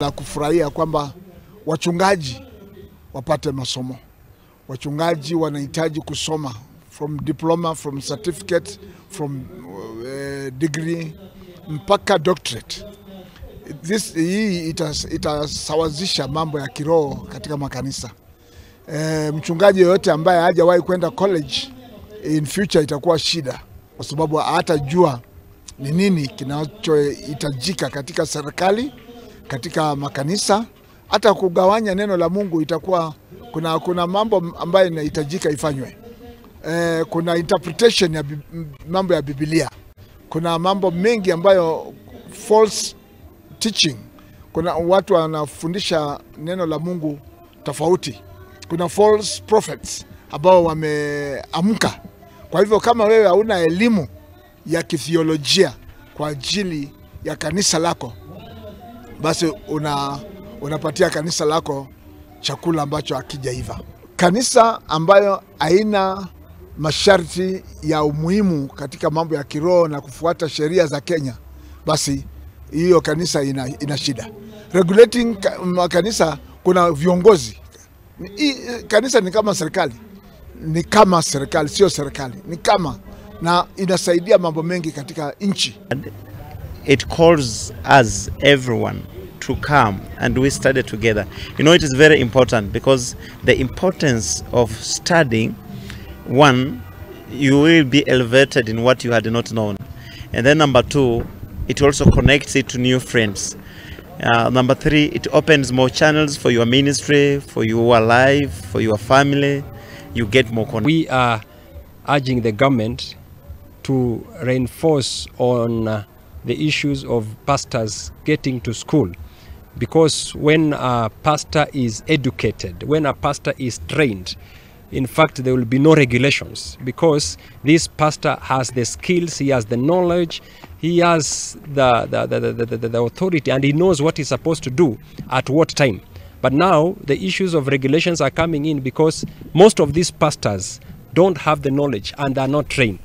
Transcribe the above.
La kufurahia kwamba wachungaji wapate masomo. Wachungaji wanahitaji kusoma from diploma, from certificate, from degree mpaka doctorate. Hii itasawazisha mambo ya kiroho katika makanisa. Mchungaji yote ambaye hajawahi kwenda college in future itakuwa shida, kwa sababu hatajua ni nini kinachohitajika katika serikali, katika makanisa. Hata kugawanya neno la Mungu itakuwa kuna mambo ambayo inahitajika ifanywe. Kuna interpretation ya mambo ya Biblia. Kuna mambo mengi ambayo false teaching. Kuna watu wanafundisha neno la Mungu tofauti. Kuna false prophets ambao wameamka. Kwa hivyo kama wewe hauna elimu ya kithiolojia kwa ajili ya kanisa lako, basi unapatia kanisa lako chakula ambacho hakijaiva. Kanisa ambayo haina masharti ya umuhimu katika mambo ya kiroho na kufuata sheria za Kenya, basi hiyo kanisa ina shida. Regulating kanisa, kuna viongozi. Kanisa ni kama serikali. Ni kama serikali, sio serikali. Ni kama, na inasaidia mambo mengi katika nchi. It calls us, everyone, to come and we study together. You know, it is very important because the importance of studying, one, you will be elevated in what you had not known. And then number two, it also connects it to new friends. Number three, it opens more channels for your ministry, for your life, for your family. You get more connected. We are urging the government to reinforce on the issues of pastors getting to school, because when a pastor is educated, when a pastor is trained, in fact there will be no regulations, because this pastor has the skills, he has the knowledge, he has the authority, and he knows what he's supposed to do at what time. But now the issues of regulations are coming in because most of these pastors don't have the knowledge and are not trained.